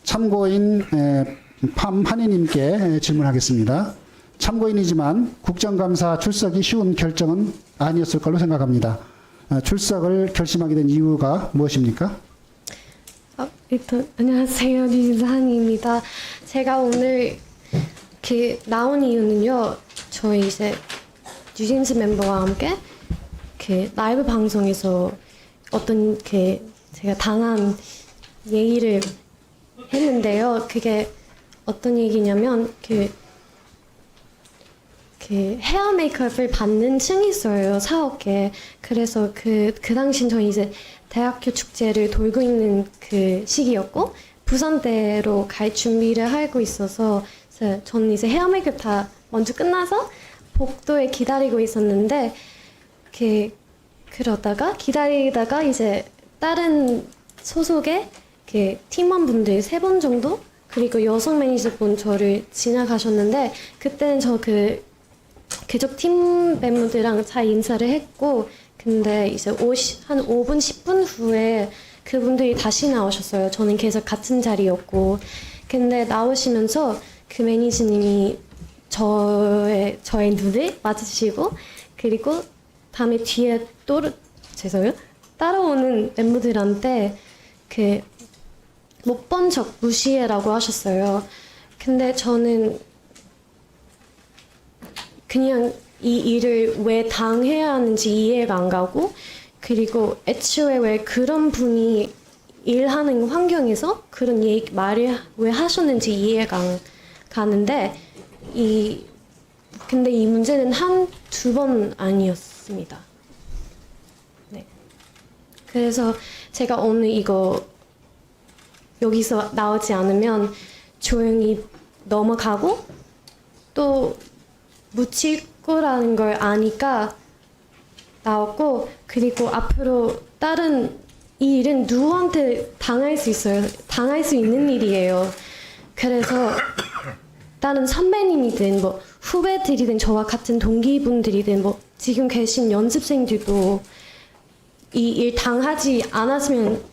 참고인 함한희님께 질문하겠습니다. 참고인이지만 국정감사 출석이 쉬운 결정은 아니었을 걸로 생각합니다. 출석을 결심하게 된 이유가 무엇입니까? 일단 안녕하세요, 뉴진스 한희입니다. 제가 오늘 나온 이유는요, 저희 이제 뉴진스 멤버와 함께 라이브 방송에서 어떤 제가 당한 얘기를 했는데요. 그게 어떤 얘기냐면 헤어 메이크업을 받는 층이 있어요, 사업계. 그래서 그 당시엔 저희 이제 대학교 축제를 돌고 있는 그 시기였고, 부산대로 갈 준비를 하고 있어서 저는 이제 헤어 메이크업 다 먼저 끝나서 복도에 기다리고 있었는데, 그러다가 기다리다가 이제 다른 소속의 팀원분들 3분 정도, 그리고 여성 매니저분 저를 지나가셨는데, 그때는 저 그쪽 팀 멤버들이랑 잘 인사를 했고, 근데 이제 한 5분, 10분 후에 그분들이 다시 나오셨어요. 저는 계속 같은 자리였고. 근데 나오시면서 그 매니저님이 저의 눈을 맞으시고, 그리고 다음에 뒤에 죄송해요. 따라오는 멤버들한테 못 본 척 무시해라고 하셨어요. 근데 저는 그냥 이 일을 왜 당해야 하는지 이해가 안 가고, 그리고 애초에 왜 그런 분이 일하는 환경에서 그런 말을 왜 하셨는지 이해가 안 가는데, 근데 이 문제는 두 번 아니었습니다. 네. 그래서 제가 오늘 이거 여기서 나오지 않으면 조용히 넘어가고 또 묻힐 거라는 걸 아니까 나왔고, 그리고 앞으로 이 일은 누구한테 당할 수 있어요. 당할 수 있는 일이에요. 그래서 다른 선배님이든 뭐 후배들이든 저와 같은 동기분들이든 뭐 지금 계신 연습생들도 이 일 당하지 않았으면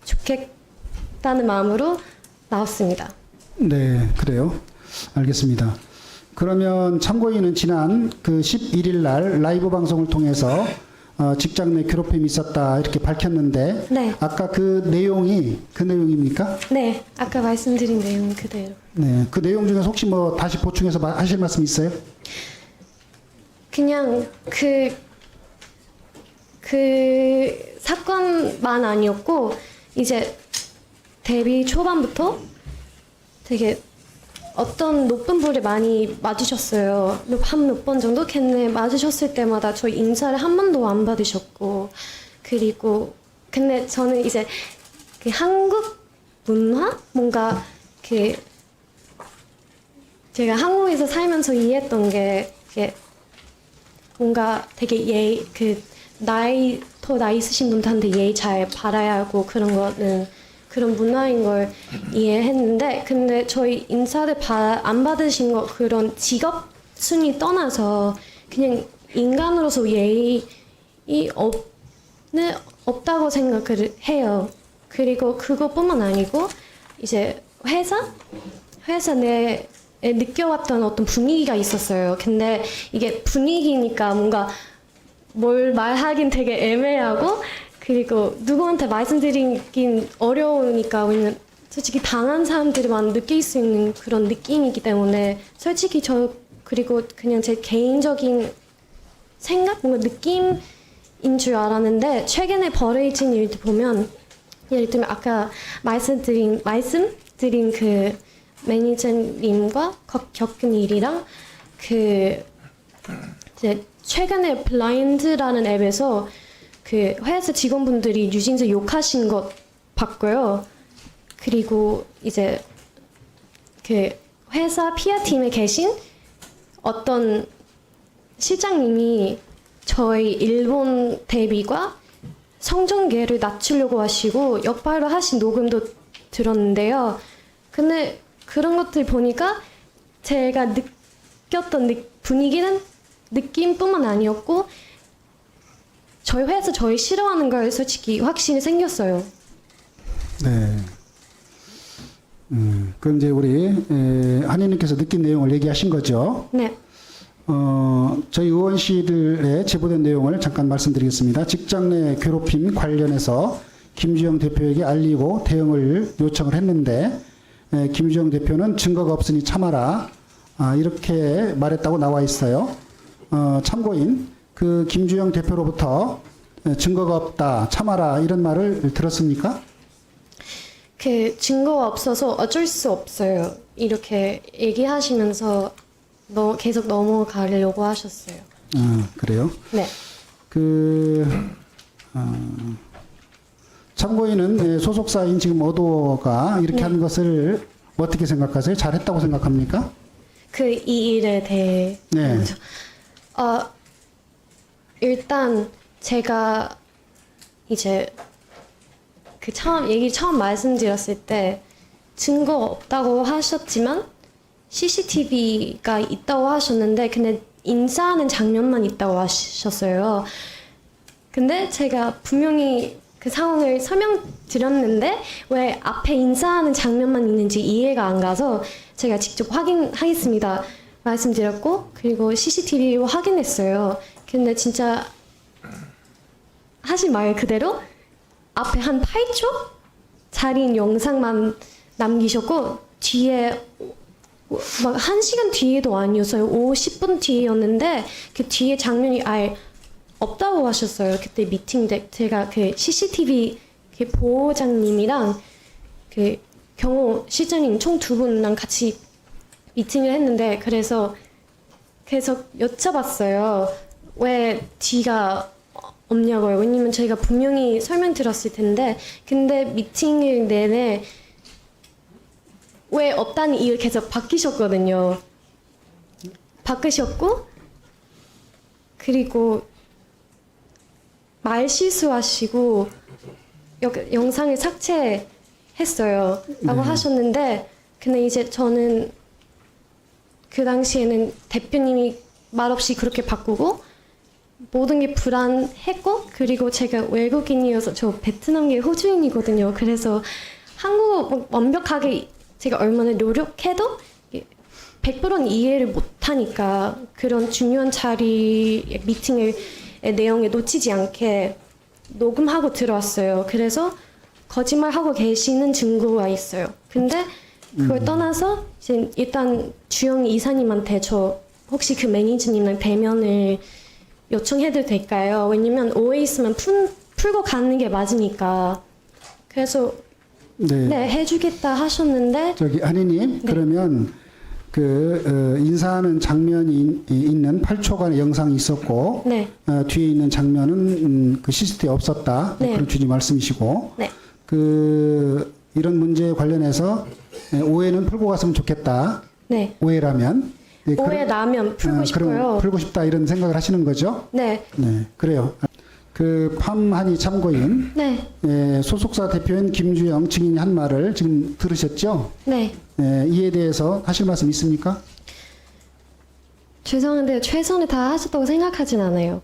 좋겠다는 마음으로 나왔습니다. 네, 그래요. 알겠습니다. 그러면 참고인은 지난 11일 날 라이브 방송을 통해서 직장 내 괴롭힘이 있었다 이렇게 밝혔는데, 네. 아까 그 내용입니까? 네, 아까 말씀드린 내용 그대로. 네, 그 내용 중에서 혹시 뭐 다시 보충해서 하실 말씀 있어요? 그냥 그 사건만 아니었고, 이제 데뷔 초반부터 되게 어떤 높은 분을 많이 맞으셨어요. 한 몇 번 정도? 걔네 맞으셨을 때마다 저희 인사를 한 번도 안 받으셨고, 그리고 근데 저는 이제 한국 문화? 뭔가 제가 한국에서 살면서 이해했던 게 뭔가 되게 더 나이 있으신 분들한테 예의 잘 바라야 하고 그런 거는 그런 문화인 걸 이해했는데, 근데 저희 인사를 안 받으신 거 그런 직업 순위 떠나서 그냥 인간으로서 예의 없다고 생각을 해요. 그리고 그것뿐만 아니고 이제 회사 내에 느껴왔던 어떤 분위기가 있었어요. 근데 이게 분위기니까 뭔가 뭘 말하긴 되게 애매하고, 그리고 누구한테 말씀드리긴 어려우니까, 왜냐면 솔직히 당한 사람들만 느낄 수 있는 그런 느낌이기 때문에, 솔직히 그리고 그냥 제 개인적인 생각? 뭔가 느낌인 줄 알았는데, 최근에 벌어진 일들 보면, 예를 들면 아까 말씀드린 그 매니저님과 겪은 일이랑 이제 최근에 블라인드라는 앱에서 회사 직원분들이 뉴진스 욕하신 것 봤고요. 그리고 이제 회사 PR팀에 계신 어떤 실장님이 저희 일본 데뷔과 성종계를 낮추려고 하시고 역발로 하신 녹음도 들었는데요. 근데 그런 것들 보니까 제가 느꼈던 분위기는 느낌뿐만 아니었고, 저희 회사 저희 싫어하는 걸 솔직히 확신이 생겼어요. 네. 그럼 이제 우리 한의님께서 느낀 내용을 얘기하신 거죠. 네. 저희 의원실에 제보된 내용을 잠깐 말씀드리겠습니다. 직장 내 괴롭힘 관련해서 김주영 대표에게 알리고 대응을 요청을 했는데 김주영 대표는 증거가 없으니 참아라 이렇게 말했다고 나와 있어요. 참고인 그 김주영 대표로부터 증거가 없다 참아라 이런 말을 들었습니까? 그 증거가 없어서 어쩔 수 없어요. 이렇게 얘기하시면서 계속 넘어가려고 하셨어요. 그래요? 네. 참고인은 소속사인 지금 어도어가 이렇게 네. 하는 것을 어떻게 생각하세요? 잘했다고 생각합니까? 이 일에 대해. 네. 일단 제가 이제 얘기 처음 말씀드렸을 때 증거 없다고 하셨지만 CCTV가 있다고 하셨는데 근데 인사하는 장면만 있다고 하셨어요. 근데 제가 분명히 그 상황을 설명드렸는데 왜 앞에 인사하는 장면만 있는지 이해가 안 가서 제가 직접 확인하겠습니다 말씀드렸고 그리고 CCTV로 확인했어요. 근데 진짜 하신 말 그대로 앞에 한 8초 자리인 영상만 남기셨고 뒤에 막 1시간 뒤에도 아니었어요. 50분 뒤였는데 그 뒤에 장면이 아예 없다고 하셨어요. 그때 미팅 때 제가 그 CCTV 그 보호장님이랑 그 경호 실장님 총 2분랑 같이 미팅을 했는데 그래서 계속 여쭤봤어요. 왜 뒤가 없냐고요. 왜냐면 저희가 분명히 설명드렸을 텐데 근데 미팅을 내내 왜 없다는 이유를 계속 바뀌셨거든요. 바꾸셨고 그리고 말 실수하시고 영상을 삭제했어요 라고 하셨는데 근데 이제 저는 그 당시에는 대표님이 말없이 그렇게 바꾸고 모든 게 불안했고 그리고 제가 외국인이어서 저 베트남계 호주인이거든요. 그래서 한국어 완벽하게 제가 얼마나 노력해도 100%는 이해를 못하니까 그런 중요한 자리 미팅의 내용에 놓치지 않게 녹음하고 들어왔어요. 그래서 거짓말하고 계시는 증거가 있어요. 근데 그걸 떠나서 이제 일단 주영 이사님한테 저 혹시 그 매니저님랑 대면을 요청해도 될까요? 왜냐면 오해 있으면 풀고 가는 게 맞으니까. 그래서 네, 해주겠다 하셨는데 저기 한희님 그러면 인사하는 장면이 있는 8초간의 영상이 있었고 네. 뒤에 있는 장면은 그 CCTV에 없었다 네. 그런 취지 말씀이시고 네. 이런 문제에 관련해서 오해는 풀고 갔으면 좋겠다. 네. 오해라면 오해 나면 풀고 싶어요. 그럼 풀고 싶다 이런 생각을 하시는 거죠? 네. 네, 그래요. 팜한의 참고인 소속사 대표인 김주영 증인이 한 말을 지금 들으셨죠? 네. 이에 대해서 하실 말씀 있습니까? 죄송한데 최선을 다 하셨다고 생각하진 않아요.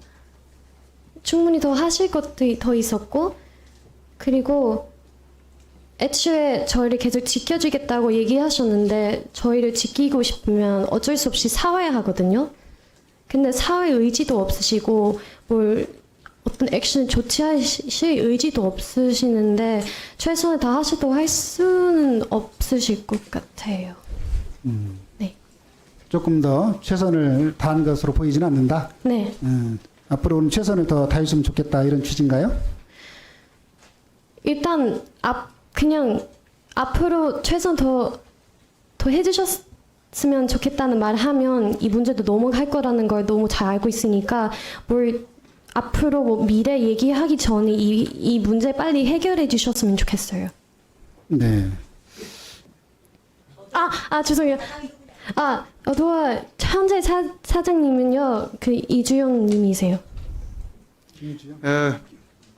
충분히 더 하실 것도 더 있었고 그리고 애초에 저희를 계속 지켜주겠다고 얘기하셨는데 저희를 지키고 싶으면 어쩔 수 없이 사와야 하거든요. 근데 사회 의지도 없으시고 어떤 액션을 조치하실 의지도 없으시는데 최선을 다 하셨다고 할 수는 없으실 것 같아요. 네. 조금 더 최선을 다한 것으로 보이지는 않는다. 네. 앞으로는 최선을 더 다했으면 좋겠다 이런 취지인가요? 일단 그냥 앞으로 최선 더 해주셨으면 좋겠다는 말 하면 이 문제도 넘어갈 거라는 걸 너무 잘 알고 있으니까 앞으로 미래 얘기하기 전에 이 문제 빨리 해결해 주셨으면 좋겠어요. 네. 죄송해요. 어도와 현재 사장님은요, 이주영 님이세요. 김주영?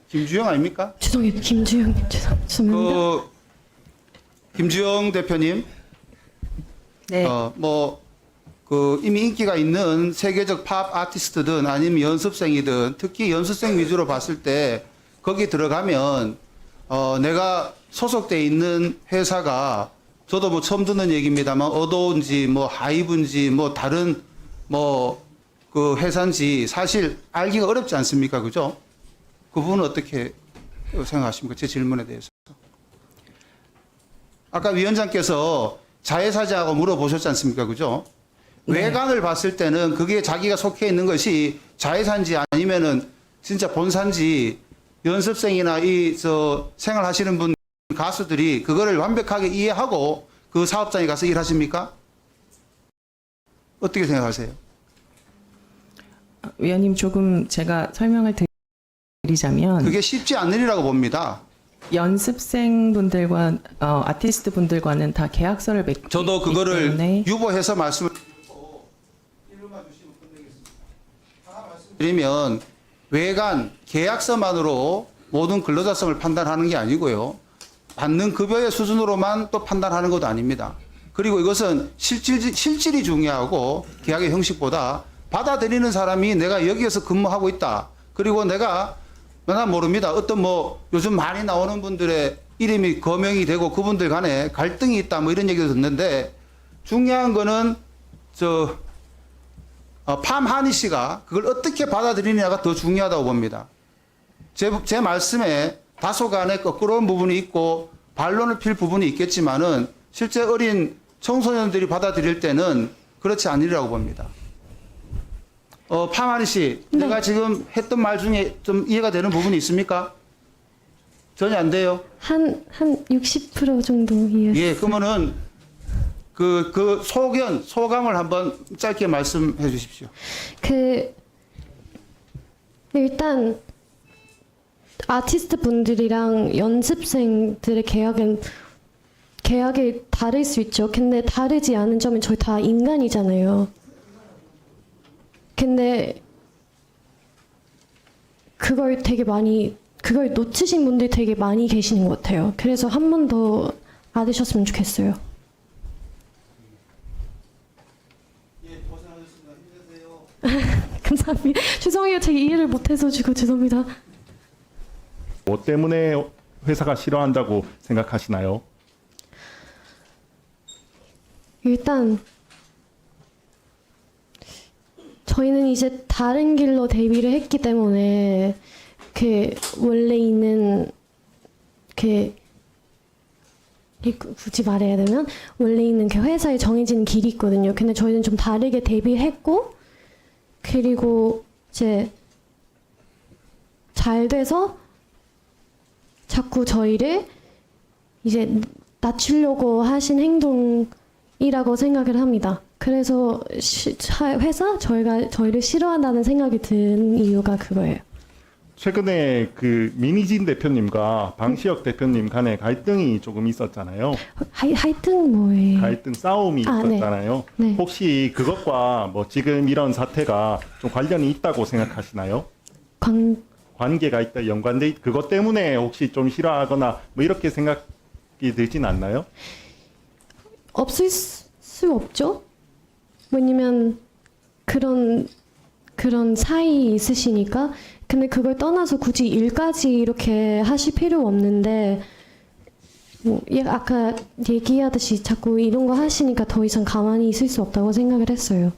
김주영 아닙니까? 죄송해요. 김주영 죄송합니다. 김주영 대표님. 네. 이미 인기가 있는 세계적 팝 아티스트든 아니면 연습생이든 특히 연습생 위주로 봤을 때 거기 들어가면 내가 소속돼 있는 회사가 저도 뭐 처음 듣는 얘기입니다만 어도인지 뭐 하이브인지 뭐 다른 뭐 그 회사인지 사실 알기가 어렵지 않습니까? 그죠? 그 부분은 어떻게 생각하십니까? 제 질문에 대해서. 아까 위원장께서 자회사자하고 물어보셨지 않습니까? 그죠? 네. 외관을 봤을 때는 그게 자기가 속해 있는 것이 자회사인지 아니면은 진짜 본사인지 연습생이나 생활하시는 분 가수들이 그거를 완벽하게 이해하고 그 사업장에 가서 일하십니까? 어떻게 생각하세요? 위원님 조금 제가 설명을 드리자면 그게 쉽지 않는 일이라고 봅니다. 연습생분들과 아티스트 분들과는 다 계약서를 맺기 저도 그거를 때문에 유보해서 말씀을 드리고 일루만 주시면 끝내겠습니다. 하나 말씀드리면 외관 계약서만으로 모든 근로자성을 판단하는 게 아니고요. 받는 급여의 수준으로만 또 판단하는 것도 아닙니다. 그리고 이것은 실질이 중요하고 계약의 형식보다 받아들이는 사람이 내가 여기에서 근무하고 있다. 그리고 내가 난 모릅니다. 어떤 뭐 요즘 많이 나오는 분들의 이름이 거명이 되고 그분들 간에 갈등이 있다 뭐 이런 얘기도 듣는데 중요한 거는 팜하니 씨가 그걸 어떻게 받아들이느냐가 더 중요하다고 봅니다. 제 말씀에 다소간의 거꾸로운 부분이 있고 반론을 필 부분이 있겠지만은 실제 어린 청소년들이 받아들일 때는 그렇지 않으리라고 봅니다. 팜하니 씨, 네. 내가 지금 했던 말 중에 좀 이해가 되는 부분이 있습니까? 전혀 안 돼요? 한 60% 정도 이해했어요. 예, 그러면은 그 소감을 한번 짧게 말씀해 주십시오. 일단 아티스트 분들이랑 연습생들의 계약이 다를 수 있죠. 근데 다르지 않은 점은 저희 다 인간이잖아요. 근데 그걸 놓치신 분들이 되게 많이 계시는 것 같아요. 그래서 한 번 더 알으셨으면 좋겠어요. 예, 고생하셨습니다. 힘내세요. 감사합니다. 죄송해요. 제가 이해를 못해서 죄송합니다. 뭐 때문에 회사가 싫어한다고 생각하시나요? 일단 저희는 이제 다른 길로 데뷔를 했기 때문에 원래 있는 굳이 말해야 되면 원래 있는 회사에 정해진 길이 있거든요. 근데 저희는 좀 다르게 데뷔했고 그리고 이제 잘 돼서 자꾸 저희를 이제 낮추려고 하신 행동이라고 생각을 합니다. 그래서 저희를 싫어한다는 생각이 든 이유가 그거예요. 최근에 그 민희진 대표님과 방시혁 대표님 간에 갈등이 조금 있었잖아요. 하여튼 뭐예요? 갈등 싸움이 있었잖아요. 네. 혹시 그것과 뭐 지금 이런 사태가 좀 관련이 있다고 생각하시나요? 관계가 있다, 연관돼 그것 때문에 혹시 좀 싫어하거나 뭐 이렇게 생각이 들진 않나요? 없을 수 없죠. 왜냐면 그런 사이 있으시니까. 근데 그걸 떠나서 굳이 일까지 이렇게 하실 필요 없는데 뭐 아까 얘기하듯이 자꾸 이런 거 하시니까 더 이상 가만히 있을 수 없다고 생각을 했어요.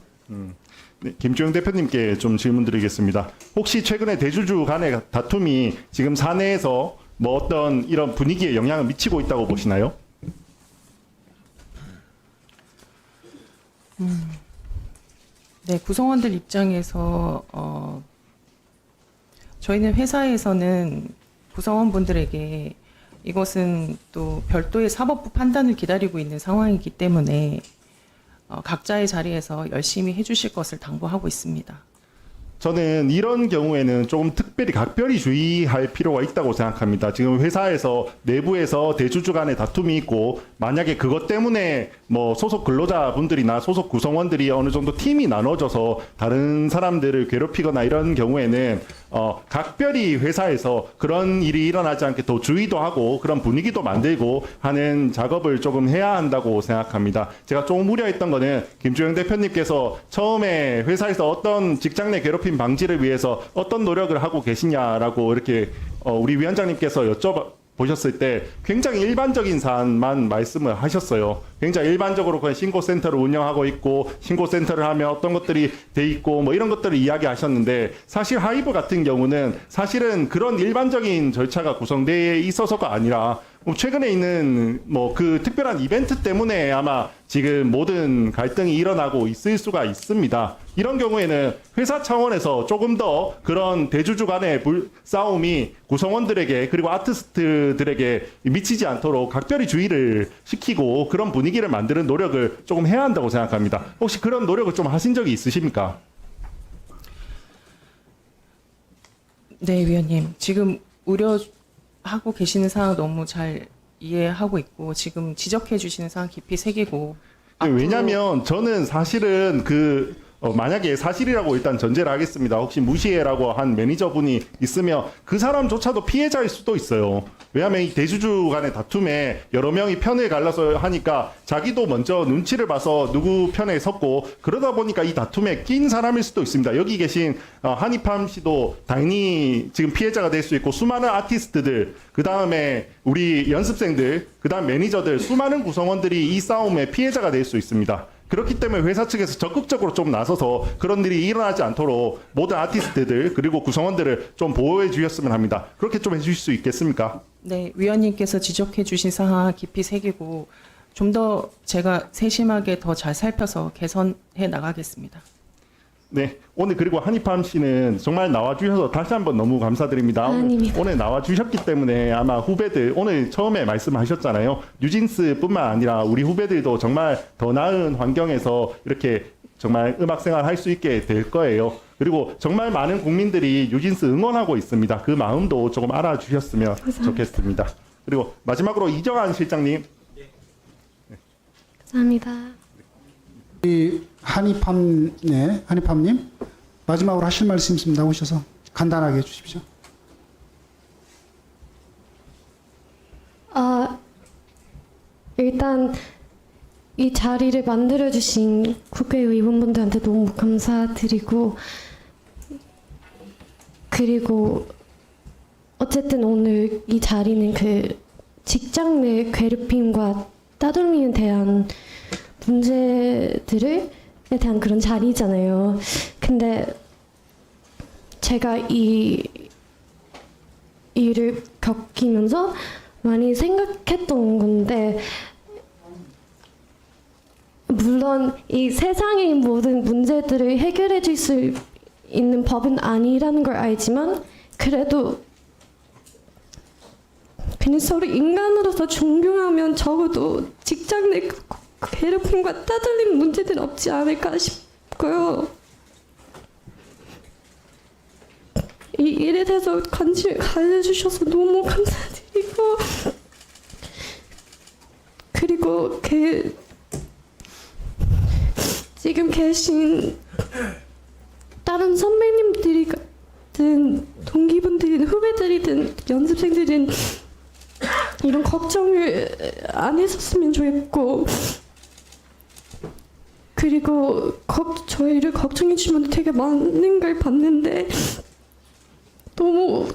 네, 김주영 대표님께 좀 질문드리겠습니다. 혹시 최근에 대주주 간의 다툼이 지금 사내에서 뭐 어떤 이런 분위기에 영향을 미치고 있다고 보시나요? 네, 구성원들 입장에서 저희는 회사에서는 구성원분들에게 이것은 또 별도의 사법부 판단을 기다리고 있는 상황이기 때문에 각자의 자리에서 열심히 해주실 것을 당부하고 있습니다. 저는 이런 경우에는 조금 특별히 각별히 주의할 필요가 있다고 생각합니다. 지금 회사에서 내부에서 대주주 간의 다툼이 있고 만약에 그것 때문에 뭐 소속 근로자분들이나 소속 구성원들이 어느 정도 팀이 나눠져서 다른 사람들을 괴롭히거나 이런 경우에는 각별히 회사에서 그런 일이 일어나지 않게 더 주의도 하고 그런 분위기도 만들고 하는 작업을 조금 해야 한다고 생각합니다. 제가 조금 우려했던 거는 김주영 대표님께서 처음에 회사에서 어떤 직장 내 괴롭힘 방지를 위해서 어떤 노력을 하고 계시냐라고 이렇게 우리 위원장님께서 보셨을 때 굉장히 일반적인 사안만 말씀을 하셨어요. 굉장히 일반적으로 그냥 신고센터를 운영하고 있고 신고센터를 하면 어떤 것들이 돼 있고 뭐 이런 것들을 이야기하셨는데 사실 하이브 같은 경우는 사실은 그런 일반적인 절차가 구성되어 있어서가 아니라 최근에 있는 뭐 그 특별한 이벤트 때문에 아마 지금 모든 갈등이 일어나고 있을 수가 있습니다. 이런 경우에는 회사 차원에서 조금 더 그런 대주주 간의 싸움이 구성원들에게 그리고 아티스트들에게 미치지 않도록 각별히 주의를 시키고 그런 분위기를 만드는 노력을 조금 해야 한다고 생각합니다. 혹시 그런 노력을 좀 하신 적이 있으십니까? 네, 위원님. 지금 우려하고 계시는 사항 너무 잘 이해하고 있고 지금 지적해 주시는 사항 깊이 새기고 왜냐하면 저는 사실은 만약에 사실이라고 일단 전제를 하겠습니다. 혹시 무시해라고 한 매니저분이 있으면 그 사람조차도 피해자일 수도 있어요. 왜냐하면 이 대주주 간의 다툼에 여러 명이 편을 갈라서 하니까 자기도 먼저 눈치를 봐서 누구 편에 섰고 그러다 보니까 이 다툼에 낀 사람일 수도 있습니다. 여기 계신 한입함 씨도 당연히 지금 피해자가 될 수 있고 수많은 아티스트들 그 다음에 우리 연습생들 그 다음 매니저들 수많은 구성원들이 이 싸움의 피해자가 될 수 있습니다. 그렇기 때문에 회사 측에서 적극적으로 좀 나서서 그런 일이 일어나지 않도록 모든 아티스트들 그리고 구성원들을 좀 보호해 주셨으면 합니다. 그렇게 좀 해주실 수 있겠습니까? 네, 위원님께서 지적해 주신 사항 깊이 새기고 좀 더 제가 세심하게 더 잘 살펴서 개선해 나가겠습니다. 네, 오늘 그리고 한입함 씨는 정말 나와주셔서 다시 한번 너무 감사드립니다. 아닙니다. 오늘 나와주셨기 때문에 아마 후배들 오늘 처음에 말씀하셨잖아요. 뉴진스뿐만 아니라 우리 후배들도 정말 더 나은 환경에서 이렇게 정말 음악 생활 할 수 있게 될 거예요. 그리고 정말 많은 국민들이 뉴진스 응원하고 있습니다. 그 마음도 조금 알아주셨으면 좋겠습니다. 그리고 마지막으로 이정환 실장님. 감사합니다. 이 한입함님 마지막으로 하실 말씀 있습니다. 오셔서 간단하게 해주십시오. 일단 이 자리를 만들어주신 국회의원분들한테 너무 감사드리고 그리고 어쨌든 오늘 이 자리는 그 직장 내 괴롭힘과 따돌림에 대한 문제들에 대한 그런 자리잖아요. 근데 제가 이 일을 겪으면서 많이 생각했던 건데 물론 이 세상의 모든 문제들을 해결해 줄 수 있는 법은 아니라는 걸 알지만 그래도 그냥 서로 인간으로서 존경하면 적어도 직장 내 괴롭힘과 따돌림 문제는 없지 않을까 싶고요. 이 일에 대해서 관심을 가져주셔서 너무 감사드리고 그리고 지금 계신 다른 선배님들이든 동기분들이든 후배들이든 연습생들이든 이런 걱정을 안 했었으면 좋겠고 그리고 저희를 걱정해 주시면 되게 많은 걸 봤는데 너무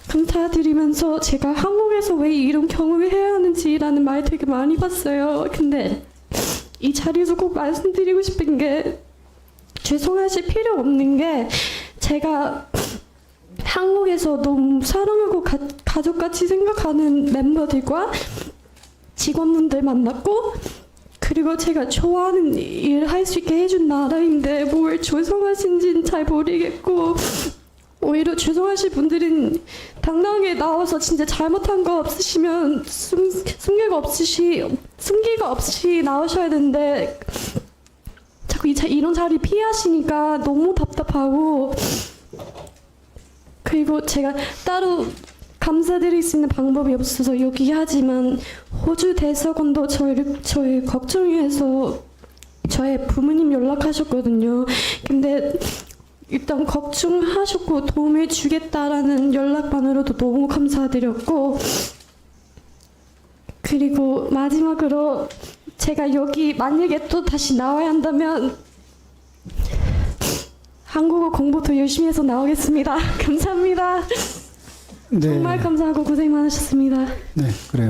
감사드리면서 제가 한국에서 왜 이런 경험을 해야 하는지라는 말 되게 많이 봤어요. 근데 이 자리에서 꼭 말씀드리고 싶은 게 죄송하실 필요 없는 게 제가 한국에서 너무 사랑하고 가족같이 생각하는 멤버들과 직원분들 만났고 그리고 제가 좋아하는 일을 할 수 있게 해준 나라인데 뭘 죄송하신지는 잘 모르겠고 오히려 죄송하실 분들은 당당하게 나와서 진짜 잘못한 거 없으시면 숨기가 없이 나오셔야 되는데 자꾸 이런 자리 피하시니까 너무 답답하고 그리고 제가 따로 감사드릴 수 있는 방법이 없어서 여기 하지만 호주 대사관도 저희 걱정해서 저의 부모님 연락하셨거든요. 근데 일단 걱정하셨고 도움을 주겠다라는 연락만으로도 너무 감사드렸고 그리고 마지막으로 제가 여기 만약에 또 다시 나와야 한다면 한국어 공부 더 열심히 해서 나오겠습니다. 감사합니다. 네. 정말 감사하고 고생 많으셨습니다. 네, 그래요.